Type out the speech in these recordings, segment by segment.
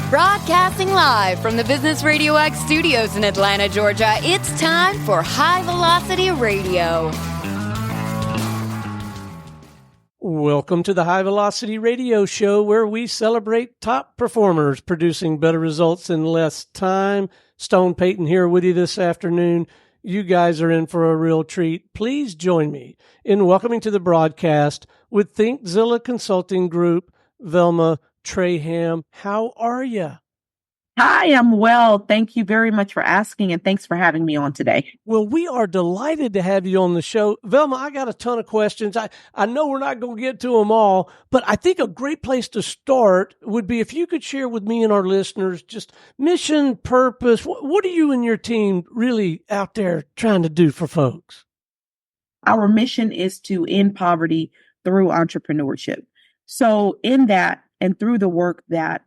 Broadcasting live from the Business RadioX studios in Atlanta, Georgia, it's time for High Velocity Radio. Welcome to the High Velocity Radio Show, where we celebrate top performers producing better results in less time. Stone Payton here with you this afternoon. You guys are in for a real treat. Please join me in welcoming to the broadcast with ThinkZILLA Consulting Group, Velma Trayham. How are you? Hi, I'm well. Thank you very much for asking, and thanks for having me on today. Well, we are delighted to have you on the show. Velma, I got a ton of questions. I know we're not going to get to them all, but I think a great place to start would be if you could share with me and our listeners just mission, purpose. What are you and your team really out there trying to do for folks? Our mission is to end poverty through entrepreneurship. So in that and through the work that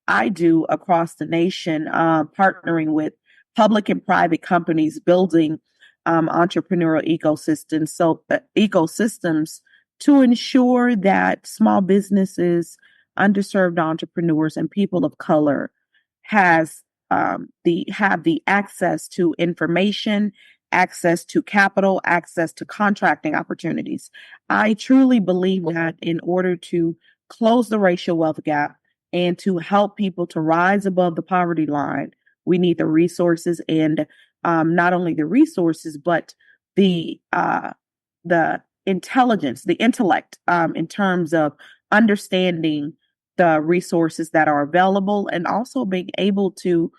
I do across the nation, partnering with public and private companies, building entrepreneurial ecosystems to ensure that small businesses, underserved entrepreneurs, and people of color have the access to information, access to capital, access to contracting opportunities. I truly believe that in order to close the racial wealth gap and to help people to rise above the poverty line, we need the resources, and not only the resources, but the intelligence, the intellect, in terms of understanding the resources that are available and also being able to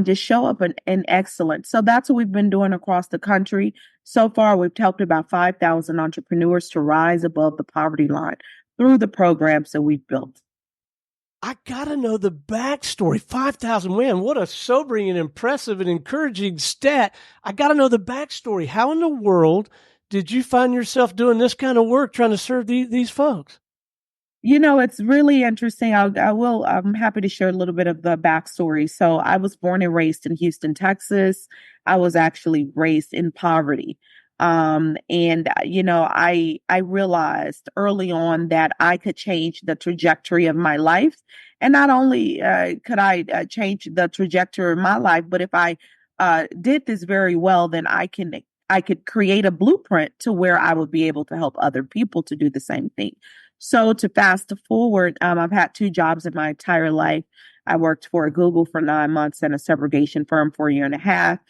just show up in excellence. So that's what we've been doing across the country. So far, we've helped about 5,000 entrepreneurs to rise above the poverty line through the programs that we've built. I got to know the backstory. 5,000, man, what a sobering and impressive and encouraging stat. I got to know the backstory. How in the world did you find yourself doing this kind of work, trying to serve these folks? You know, it's really interesting. I'm happy to share a little bit of the backstory. So I was born and raised in Houston, Texas. I was actually raised in poverty. I realized early on that I could change the trajectory of my life. And not only could I change the trajectory of my life, but if I did this very well, then I could create a blueprint to where I would be able to help other people to do the same thing. So to fast forward, I've had 2 jobs in my entire life. I worked for Google for 9 months and a segregation firm for a year and a half.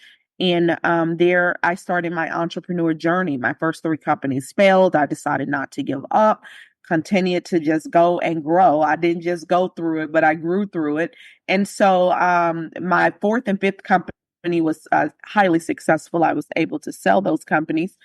And there I started my entrepreneur journey. My first 3 companies failed. I decided not to give up, continued to just go and grow. I didn't just go through it, but I grew through it. And so my 4th and 5th company was highly successful. I was able to sell those companies.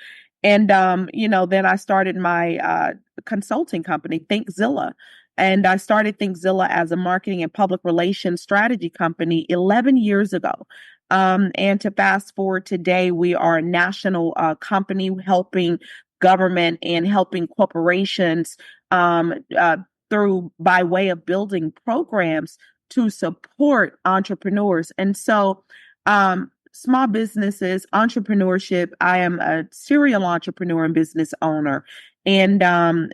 And, then I started my consulting company, ThinkZILLA. And I started ThinkZILLA as a marketing and public relations strategy company 11 years ago. And to fast forward today, we are a national company helping government and helping corporations by way of building programs to support entrepreneurs. And so small businesses, entrepreneurship, I am a serial entrepreneur and business owner. And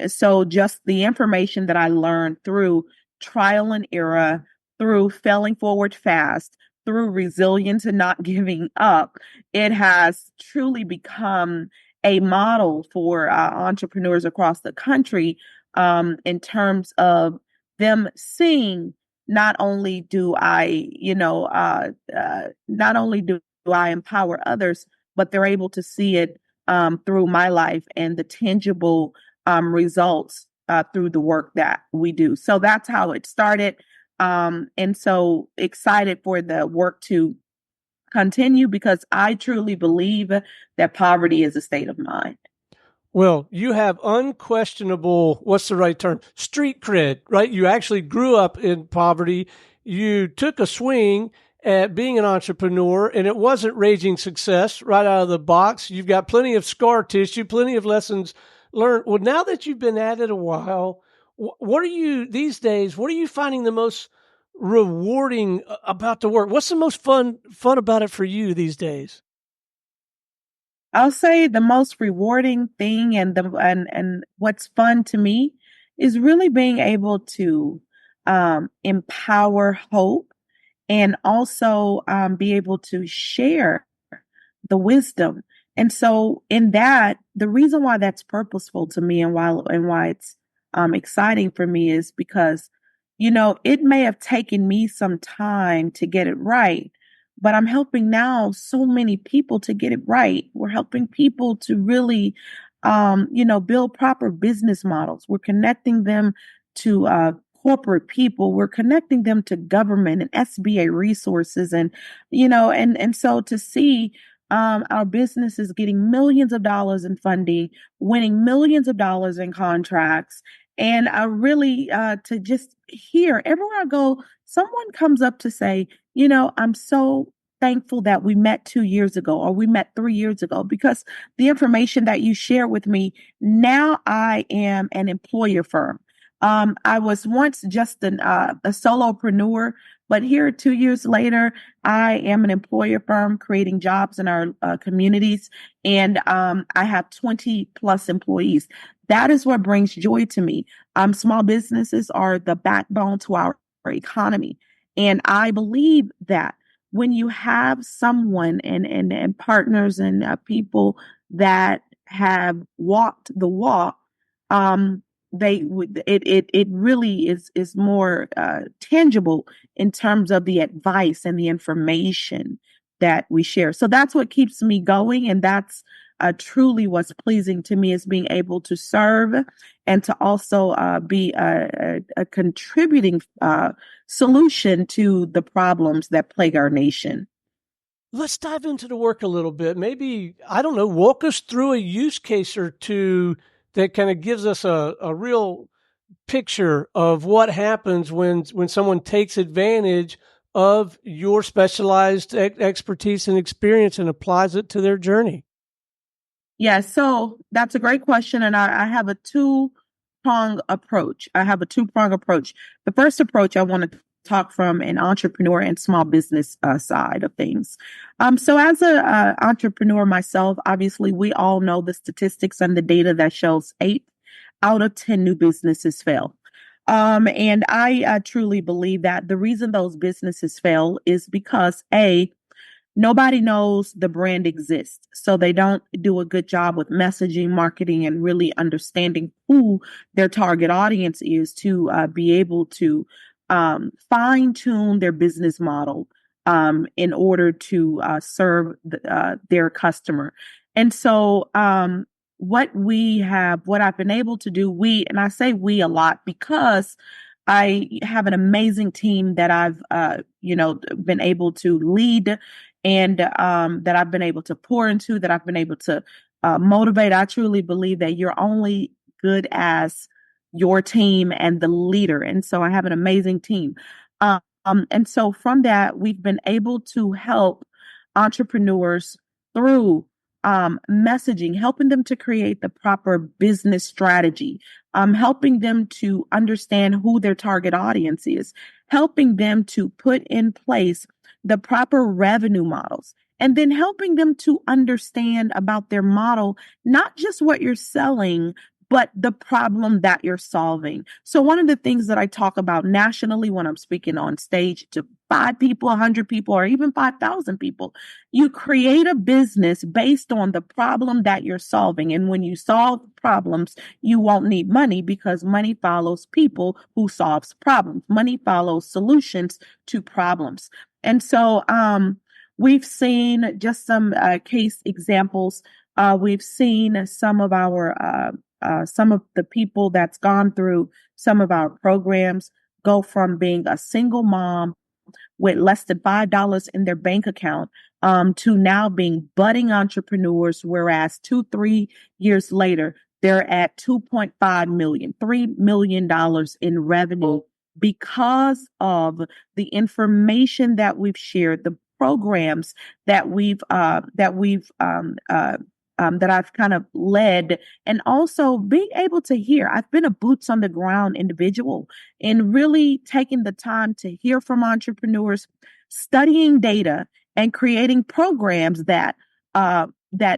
so just the information that I learned through trial and error, through failing forward fast, through resilience and not giving up, it has truly become a model for entrepreneurs across the country in terms of them seeing not only do I empower others, but they're able to see it through my life and the tangible results through the work that we do. So that's how it started. And so excited for the work to continue because I truly believe that poverty is a state of mind. Well, you have unquestionable, what's the right term? Street cred, right? You actually grew up in poverty. You took a swing at being an entrepreneur, and it wasn't raging success right out of the box. You've got plenty of scar tissue, plenty of lessons learned. Well, now that you've been at it a while, what are you these days? What are you finding the most rewarding about the work? What's the most fun about it for you these days? I'll say the most rewarding thing and what's fun to me is really being able to empower hope, and also be able to share the wisdom. And so in that, the reason why that's purposeful to me and why it's exciting for me is because, it may have taken me some time to get it right, but I'm helping now so many people to get it right. We're helping people to really, build proper business models. We're connecting them to corporate people. We're connecting them to government and SBA resources, and so to see our business is getting millions of dollars in funding, winning millions of dollars in contracts, and really to just hear everywhere I go, someone comes up to say, I'm so thankful that we met 2 years ago or we met 3 years ago because the information that you share with me, now I am an employer firm. I was once just a solopreneur, but here 2 years later, I am an employer firm creating jobs in our communities, and I have 20 plus employees. That is what brings joy to me. Small businesses are the backbone to our economy, and I believe that when you have someone and partners and people that have walked the walk, it really is more tangible in terms of the advice and the information that we share. So that's what keeps me going, and that's truly what's pleasing to me, is being able to serve and to also be a contributing solution to the problems that plague our nation. Let's dive into the work a little bit. Maybe, I don't know, walk us through a use case or two that kind of gives us a real picture of what happens when someone takes advantage of your specialized expertise and experience and applies it to their journey. Yeah, so that's a great question. And I have a two-prong approach. The first approach, I want to talk from an entrepreneur and small business side of things. So as an entrepreneur myself, obviously, we all know the statistics and the data that shows 8 out of 10 new businesses fail. And I truly believe that the reason those businesses fail is because, nobody knows the brand exists. So they don't do a good job with messaging, marketing, and really understanding who their target audience is to be able to fine tune their business model in order to serve their customer. And so what I've been able to do, and I say we a lot because I have an amazing team that I've, been able to lead, and that I've been able to pour into, that I've been able to motivate. I truly believe that you're only good as your team and the leader. And so I have an amazing team. And so from that, we've been able to help entrepreneurs through messaging, helping them to create the proper business strategy, helping them to understand who their target audience is, helping them to put in place the proper revenue models, and then helping them to understand about their model, not just what you're selling, but the problem that you're solving. So one of the things that I talk about nationally when I'm speaking on stage to 5 people, 100 people, or even 5,000 people, you create a business based on the problem that you're solving. And when you solve problems, you won't need money because money follows people who solves problems. Money follows solutions to problems. And so we've seen just some case examples. We've seen some of the people that's gone through some of our programs go from being a single mom with less than $5 in their bank account to now being budding entrepreneurs, whereas 2-3 years later, they're at 2.5 million, $3 million in revenue because of the information that we've shared, the programs that that I've kind of led, and also being able to hear. I've been a boots on the ground individual and really taking the time to hear from entrepreneurs, studying data, and creating programs that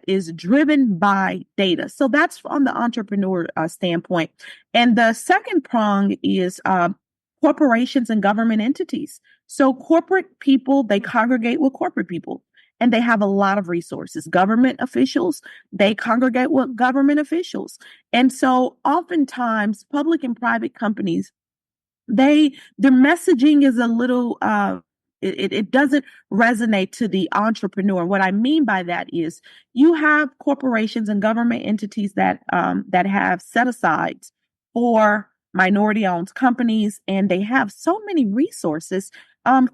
is driven by data. So that's on the entrepreneur standpoint. And the second prong is corporations and government entities. So corporate people, they congregate with corporate people and they have a lot of resources. Government officials, they congregate with government officials. And so oftentimes public and private companies, their messaging is a little it doesn't resonate to the entrepreneur. What I mean by that is you have corporations and government entities that have set asides for minority owned companies, and they have so many resources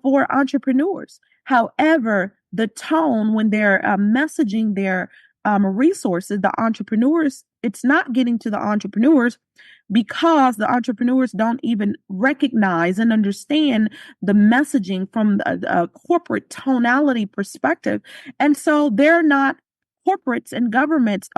for entrepreneurs. However, the tone when they're messaging their resources, the entrepreneurs, it's not getting to the entrepreneurs because the entrepreneurs don't even recognize and understand the messaging from a corporate tonality perspective. And so they're not, corporates and governments,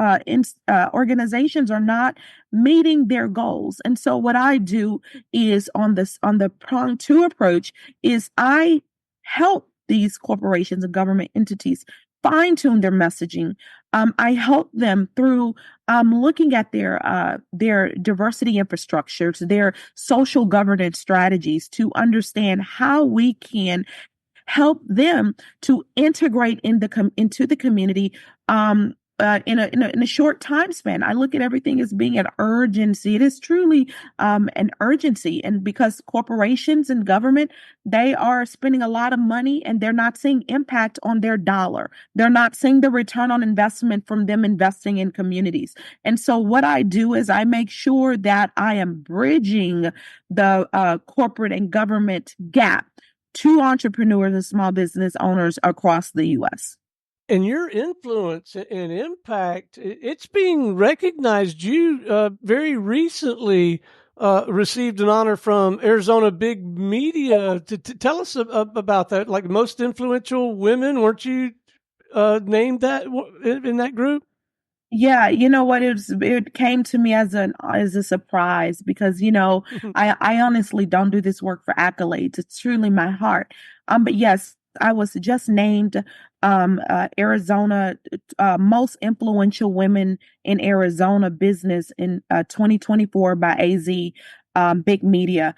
organizations are not meeting their goals. And so what I do is on the prong two approach is I help these corporations and government entities fine tune their messaging. I help them through looking at their diversity infrastructures, their social governance strategies to understand how we can help them to integrate into the community in a short time span. I look at everything as being an urgency. It is truly an urgency. And because corporations and government, they are spending a lot of money and they're not seeing impact on their dollar. They're not seeing the return on investment from them investing in communities. And so what I do is I make sure that I am bridging the corporate and government gap to entrepreneurs and small business owners across the U.S. And your influence and impact, it's being recognized. You very recently received an honor from Arizona Big Media. To tell us about that, like most influential women, weren't you named that in that group? Yeah, you know what? It came to me as a surprise because, I honestly don't do this work for accolades. It's truly my heart. But yes, I was just named Arizona most influential women in Arizona business in 2024 by AZ Big Media.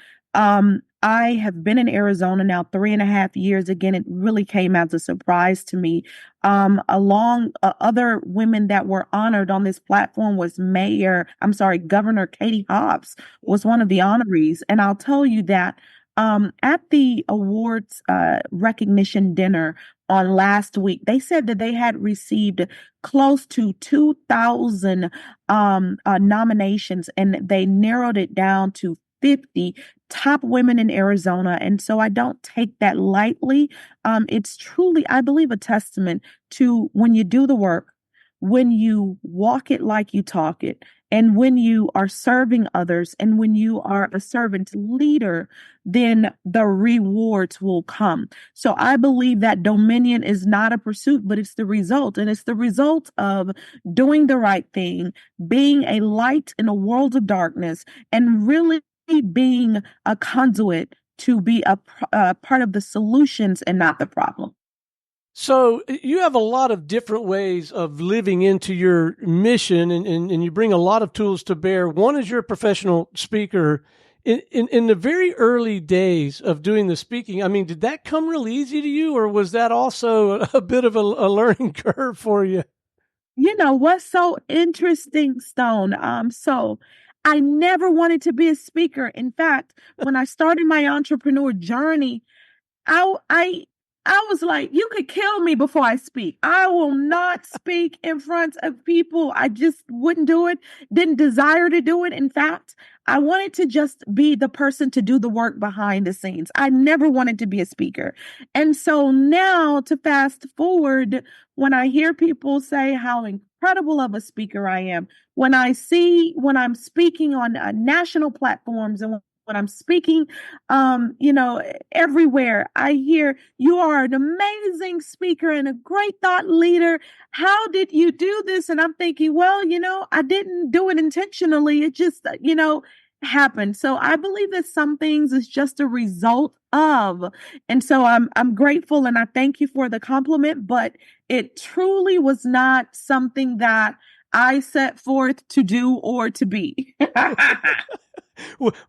I have been in Arizona now 3.5 years. Again, it really came as a surprise to me. Along other women that were honored on this platform was Governor Katie Hobbs was one of the honorees. And I'll tell you that at the awards recognition dinner on last week, they said that they had received close to 2,000 nominations, and they narrowed it down to 50 top women in Arizona. And so I don't take that lightly. It's truly, I believe, a testament to when you do the work, when you walk it like you talk it, and when you are serving others, and when you are a servant leader, then the rewards will come. So I believe that dominion is not a pursuit, but it's the result. And it's the result of doing the right thing, being a light in a world of darkness, and really being a conduit to be a part of the solutions and not the problem. So you have a lot of different ways of living into your mission, and you bring a lot of tools to bear. One is you're a professional speaker. In the very early days of doing the speaking, I mean, did that come real easy to you, or was that also a bit of a learning curve for you? You know what's so interesting, Stone? So I never wanted to be a speaker. In fact, when I started my entrepreneur journey, I was like, you could kill me before I speak. I will not speak in front of people. I just wouldn't do it. Didn't desire to do it. In fact, I wanted to just be the person to do the work behind the scenes. I never wanted to be a speaker. And so now to fast forward, when I hear people say how incredible of a speaker I am, when I'm speaking on national platforms and when I'm speaking, everywhere, I hear you are an amazing speaker and a great thought leader. How did you do this? And I'm thinking, well, I didn't do it intentionally. It just, happened. So I believe that some things is just a result of, and so I'm grateful and I thank you for the compliment, but it truly was not something that I set forth to do or to be.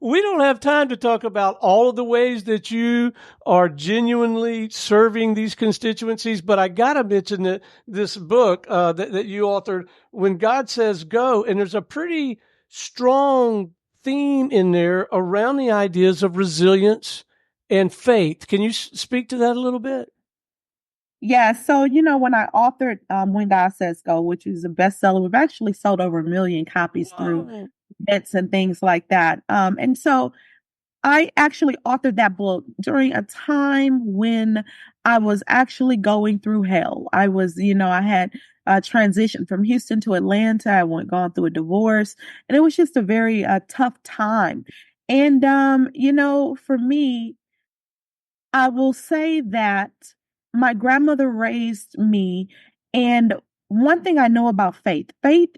We don't have time to talk about all of the ways that you are genuinely serving these constituencies, but I got to mention that this book that you authored, When God Says Go, and there's a pretty strong theme in there around the ideas of resilience and faith. Can you speak to that a little bit? Yeah, so when I authored When God Says Go, which is a bestseller, we've actually sold over 1 million copies through events and things like that. And so I actually authored that book during a time when I was actually going through hell. I had transitioned from Houston to Atlanta. I went gone through a divorce, and it was just a very tough time. And for me, I will say that my grandmother raised me, and one thing I know about faith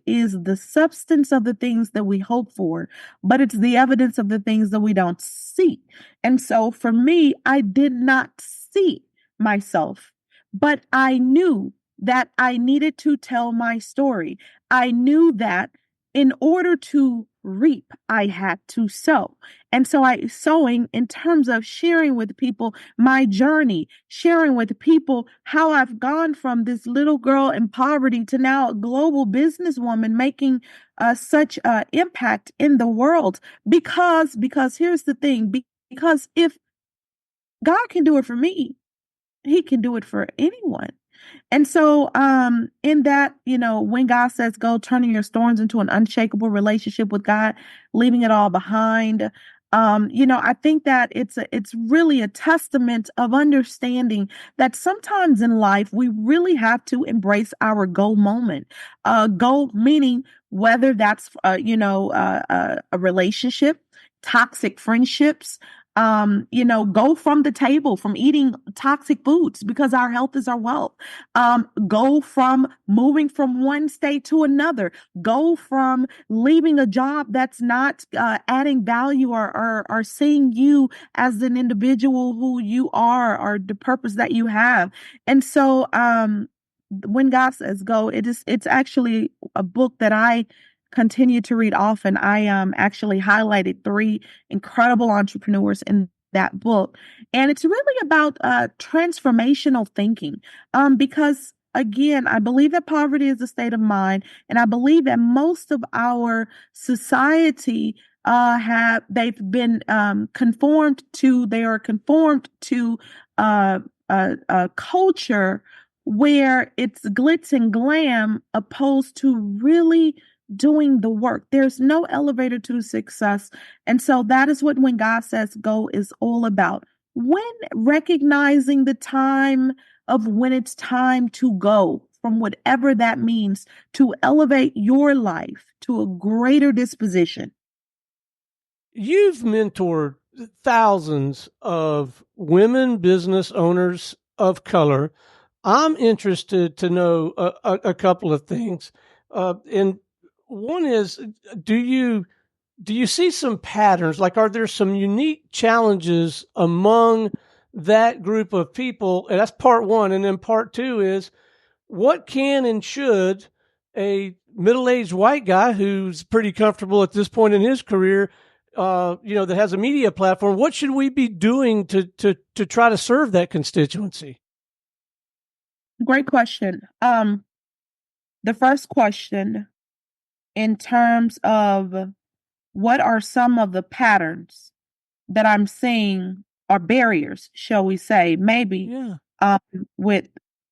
is the substance of the things that we hope for, but it's the evidence of the things that we don't see. And so for me, I did not see myself, but I knew that I needed to tell my story. I knew that in order to reap, I had to sow. And so sowing in terms of sharing with people my journey, sharing with people how I've gone from this little girl in poverty to now a global businesswoman making such impact in the world. Because here's the thing, because if God can do it for me, he can do it for anyone. And so, in that, when God says go, turning your storms into an unshakable relationship with God, leaving it all behind. I think that it's really a testament of understanding that sometimes in life we really have to embrace our go moment. Go meaning whether that's a relationship, toxic friendships, go from the table, from eating toxic foods because our health is our wealth. Go from moving from one state to another. Go from leaving a job that's not adding value or seeing you as an individual who you are or the purpose that you have. And so, when God says go, it's actually a book that I continue to read often. I actually highlighted 3 incredible entrepreneurs in that book, and it's really about transformational thinking. Because again, I believe that poverty is a state of mind, and I believe that most of our society they've been conformed to. They are conformed to a culture where it's glitz and glam opposed to really doing the work. There's no elevator to success. And so that is what When God Says Go is all about. When recognizing the time of when it's time to go, from whatever that means, to elevate your life to a greater disposition. You've mentored thousands of women business owners of color. I'm interested to know a couple of things. And one is, do you see some patterns? Like, are there some unique challenges among that group of people? And that's part one. And then part two is, what can and should a middle-aged white guy who's pretty comfortable at this point in his career, that has a media platform, what should we be doing to try to serve that constituency? Great question. The first question, in terms of what are some of the patterns that I'm seeing, or barriers, shall we say, maybe, with,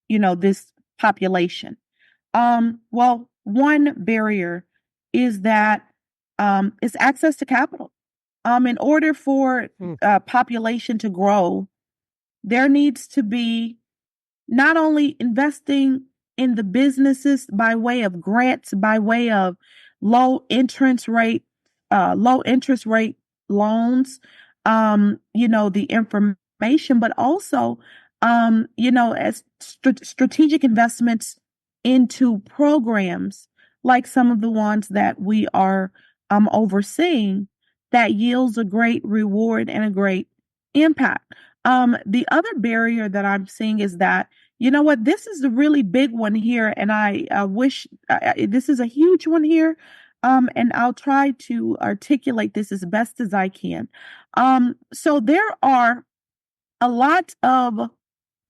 this population. Well, one barrier is that is access to capital. In order for population to grow, there needs to be not only investing in the businesses by way of grants, by way of low interest rate loans, the information, but also, as strategic investments into programs like some of the ones that we are overseeing, that yields a great reward and a great impact. The other barrier that I'm seeing is that, this is a really big one here, and I wish this is a huge one here. And I'll try to articulate this as best as I can. So there are a lot of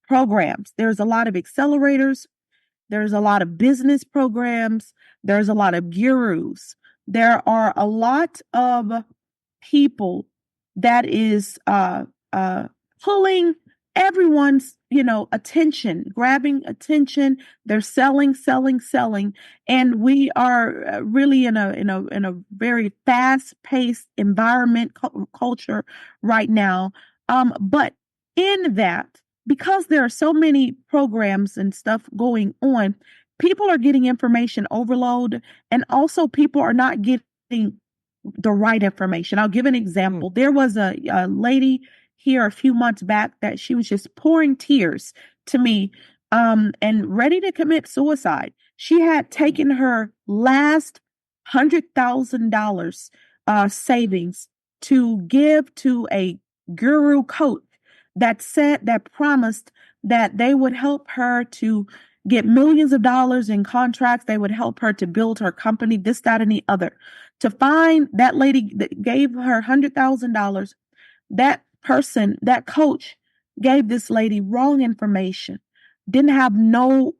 programs. There's a lot of accelerators. There's a lot of business programs. There's a lot of gurus. There are a lot of people that is pulling everyone's attention, grabbing attention. They're selling, and we are really in a very fast paced environment culture right now. But in that, because there are so many programs and stuff going on, people are getting information overload, and also people are not getting the right information. I'll give an example. There was a lady here a few months back that she was just pouring tears to me and ready to commit suicide. She had taken her last $100,000 savings to give to a guru coach that promised that they would help her to get millions of dollars in contracts. They would help her to build her company, this, that, and the other. To find that lady that gave her $100,000, that person, that coach, gave this lady wrong information, didn't have no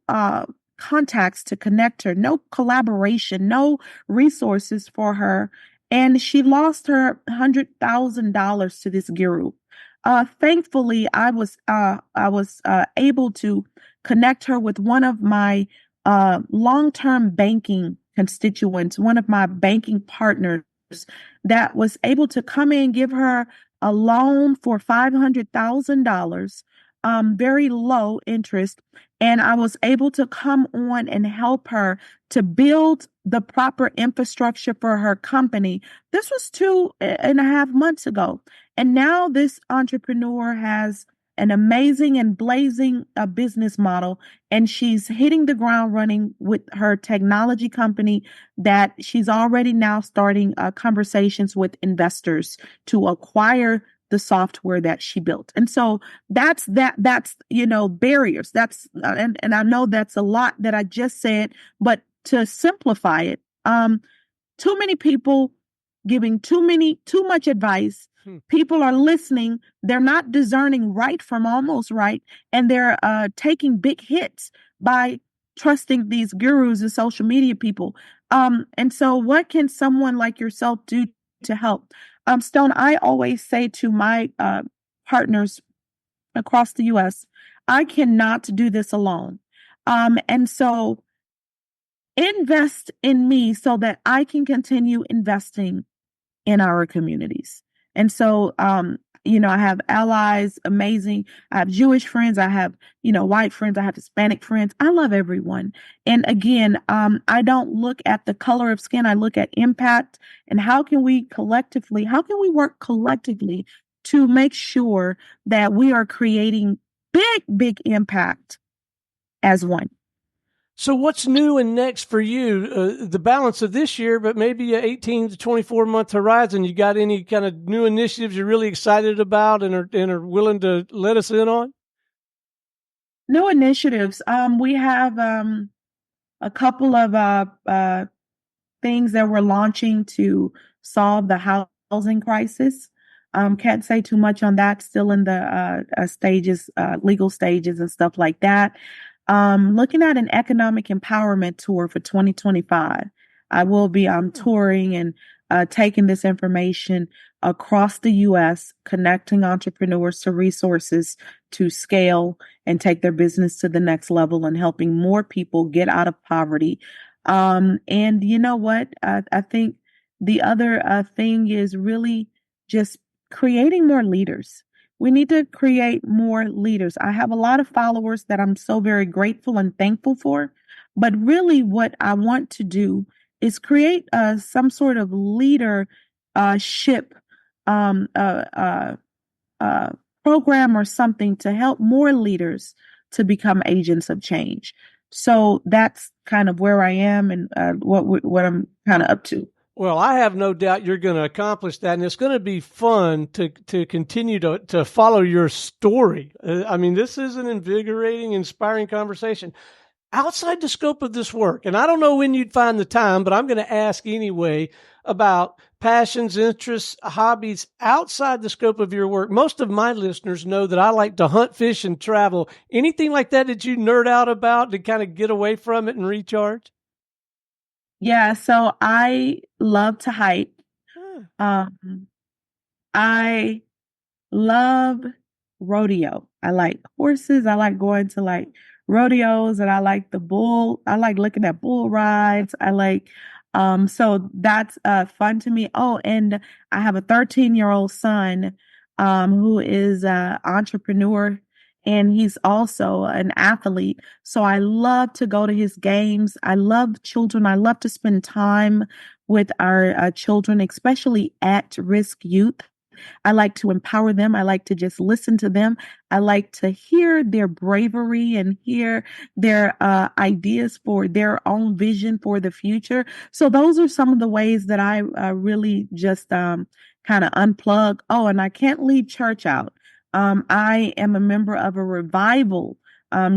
contacts to connect her, no collaboration, no resources for her. And she lost her $100,000 to this guru. Thankfully, I was able to connect her with one of my long-term banking constituents, one of my banking partners that was able to come in and give her a loan for $500,000, very low interest. And I was able to come on and help her to build the proper infrastructure for her company. This was 2.5 months ago. And now this entrepreneur has an amazing and blazing business model, and she's hitting the ground running with her technology company that she's already now starting conversations with investors to acquire the software that she built. And so that's barriers. That's and I know that's a lot that I just said, but to simplify it, too many people giving too much advice. People are listening. They're not discerning right from almost right. And they're taking big hits by trusting these gurus and social media people. And so what can someone like yourself do to help? Stone, I always say to my partners across the U.S., I cannot do this alone. And so invest in me so that I can continue investing in our communities. And so, I have allies, amazing. I have Jewish friends. I have, white friends. I have Hispanic friends. I love everyone. And again, I don't look at the color of skin. I look at impact and how can we work collectively to make sure that we are creating big impact as one. So what's new and next for you? The balance of this year, but maybe an 18 to 24 month horizon. You got any kind of new initiatives you're really excited about and are willing to let us in on? New initiatives. We have a couple of things that we're launching to solve the housing crisis. Can't say too much on that. Still in the stages, legal stages and stuff like that. Looking at an economic empowerment tour for 2025. I will be touring and taking this information across the U.S., connecting entrepreneurs to resources to scale and take their business to the next level and helping more people get out of poverty. And you know what? I think the other thing is really just creating more leaders. We need to create more leaders. I have a lot of followers that I'm so very grateful and thankful for. But really what I want to do is create some sort of leadership program or something to help more leaders to become agents of change. So that's kind of where I am and what I'm kind of up to. Well, I have no doubt you're going to accomplish that, and it's going to be fun to continue to follow your story. I mean, this is an invigorating, inspiring conversation. outside the scope of this work, and I don't know when you'd find the time, but I'm going to ask anyway about passions, interests, hobbies outside the scope of your work. Most of my listeners know that I like to hunt, fish, and travel. Anything like that you nerd out about to kind of get away from it and recharge? Yeah, so I love to hike. I love rodeo. I like horses. I like going to like rodeos, and I like I like looking at bull rides. So that's fun to me. Oh, and I have a 13-year-old son who is an entrepreneur, and he's also an athlete. So I love to go to his games. I love children. I love to spend time with our children, especially at-risk youth. I like to empower them. I like to just listen to them. I like to hear their bravery and hear their ideas for their own vision for the future. So those are some of the ways that I really just kind of unplug. Oh, and I can't leave church out. I am a member of a revival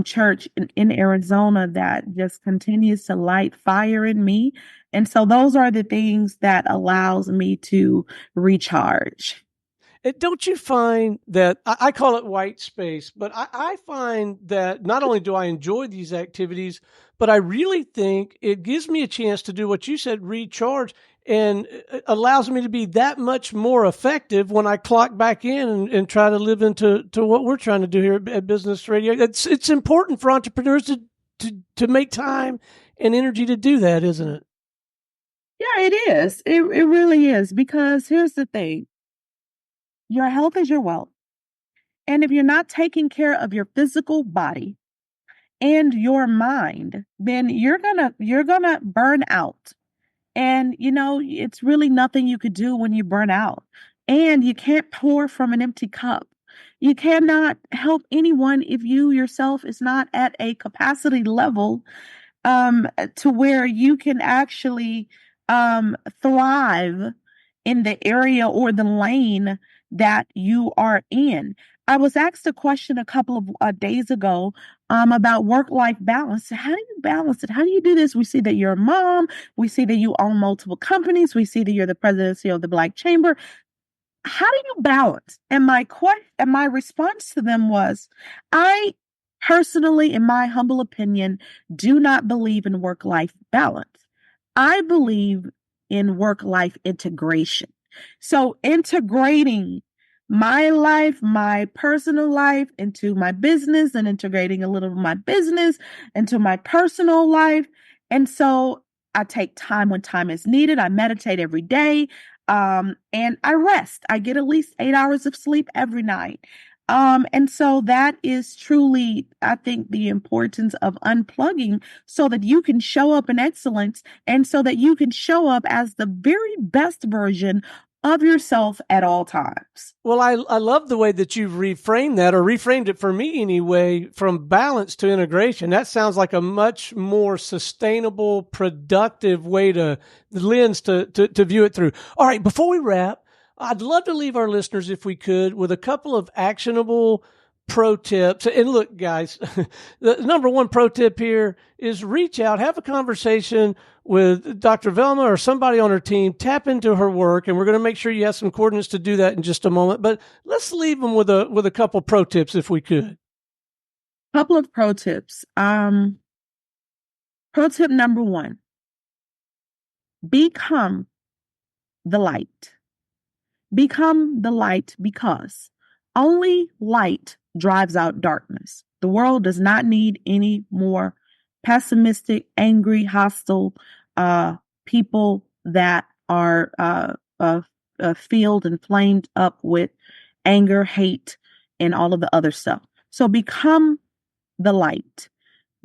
church in Arizona that just continues to light fire in me. And so those are the things that allows me to recharge. Don't you find that I call it white space, but I find that not only do I enjoy these activities, but I really think it gives me a chance to do what you said, recharge, and allows me to be that much more effective when I clock back in and try to live into what we're trying to do here at Business Radio. It's important for entrepreneurs to make time and energy to do that, isn't it? Yeah, it is. It really is, because here's the thing. Your health is your wealth. And if you're not taking care of your physical body and your mind, then you're gonna burn out. And it's really nothing you could do when you burn out. And you can't pour from an empty cup. You cannot help anyone if you yourself is not at a capacity level to where you can actually thrive in the area or the lane that you are in. I was asked a question a couple of days ago about work-life balance. How do you balance it? How do you do this? We see that you're a mom. We see that you own multiple companies. We see that you're the presidency of the Black Chamber. How do you balance? And my response to them was, I personally, in my humble opinion, do not believe in work-life balance. I believe in work-life integration. So integrating my life, my personal life into my business, and integrating a little of my business into my personal life. And so I take time when time is needed. I meditate every day. And I rest. I get at least 8 hours of sleep every night. And so that is truly, I think, the importance of unplugging so that you can show up in excellence and so that you can show up as the very best version of yourself at all times. Well, I love the way that you've reframed that, or reframed it for me anyway, from balance to integration. That sounds like a much more sustainable, productive way the lens to view it through. All right, before we wrap, I'd love to leave our listeners, if we could, with a couple of actionable pro tips. And look, guys, the number one pro tip here is reach out, have a conversation with Dr. Velma or somebody on her team, tap into her work, and we're going to make sure you have some coordinates to do that in just a moment. But let's leave them with a couple pro tips, if we could. Couple of pro tips. Pro tip number one, become the light. Become the light, because only light drives out darkness. The world does not need any more pessimistic, angry, hostile people that are filled and flamed up with anger, hate, and all of the other stuff. So become the light,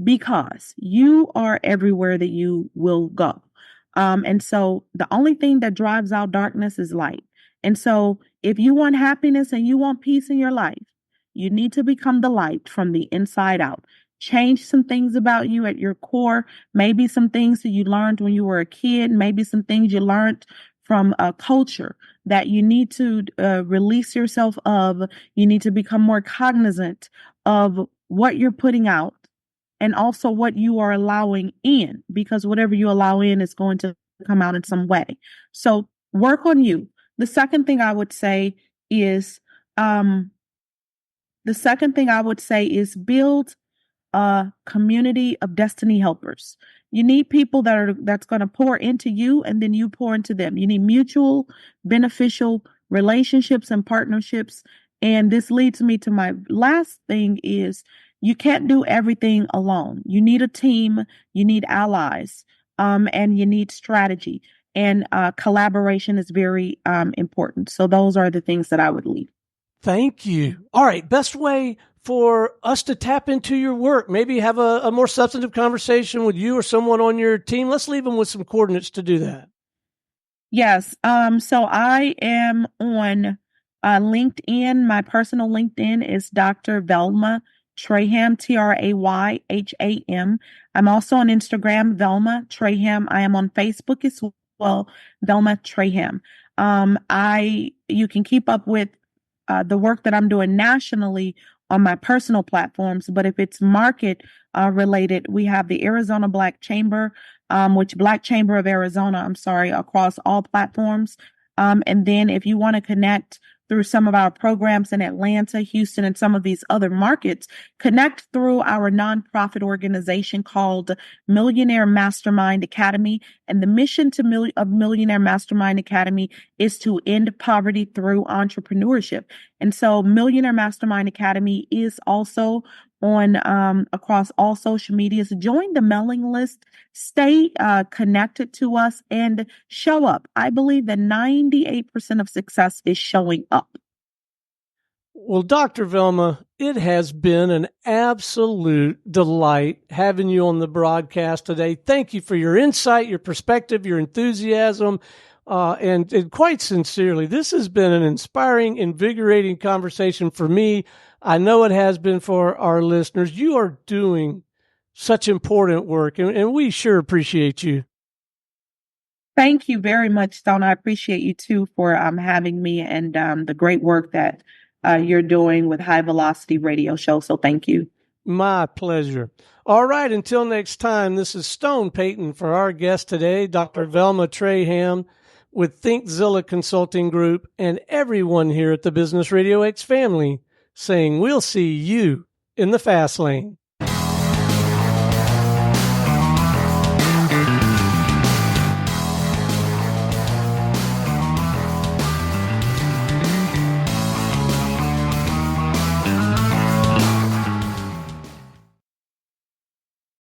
because you are everywhere that you will go. And so the only thing that drives out darkness is light. And so if you want happiness and you want peace in your life, you need to become the light from the inside out. Change some things about you at your core. Maybe some things that you learned when you were a kid. Maybe some things you learned from a culture that you need to release yourself of. You need to become more cognizant of what you're putting out and also what you are allowing in, because whatever you allow in is going to come out in some way. So work on you. The second thing I would say is, build a community of destiny helpers. You need people that's going to pour into you, and then you pour into them. You need mutual beneficial relationships and partnerships. And this leads me to my last thing is, you can't do everything alone. You need a team, you need allies, and you need strategy. And collaboration is very important. So those are the things that I would leave. Thank you. All right. Best way for us to tap into your work, maybe have a more substantive conversation with you or someone on your team. Let's leave them with some coordinates to do that. Yes. So I am on LinkedIn. My personal LinkedIn is Dr. Velma Trayham, Trayham. I'm also on Instagram, Velma Trayham. I am on Facebook as well, Velma Trayham. You can keep up with the work that I'm doing nationally on my personal platforms, but if it's market related, we have the Arizona Black Chamber, Black Chamber of Arizona, across all platforms. And then if you want to connect through some of our programs in Atlanta, Houston, and some of these other markets, connect through our nonprofit organization called Millionaire Mastermind Academy. And the mission of Millionaire Mastermind Academy is to end poverty through entrepreneurship. And so Millionaire Mastermind Academy is also on across all social medias. Join the mailing list, stay connected to us, and show up. I believe that 98% of success is showing up. Well, Dr. Velma, it has been an absolute delight having you on the broadcast today. Thank you for your insight, your perspective, your enthusiasm, and quite sincerely, this has been an inspiring, invigorating conversation for me. I know it has been for our listeners. You are doing such important work, and we sure appreciate you. Thank you very much, Stone. I appreciate you too for having me, and the great work that you're doing with High Velocity Radio Show. So thank you. My pleasure. All right. Until next time, this is Stone Payton for our guest today, Dr. Velma Trayham with ThinkZILLA Consulting Group, and everyone here at the Business RadioX family saying we'll see you in the fast lane.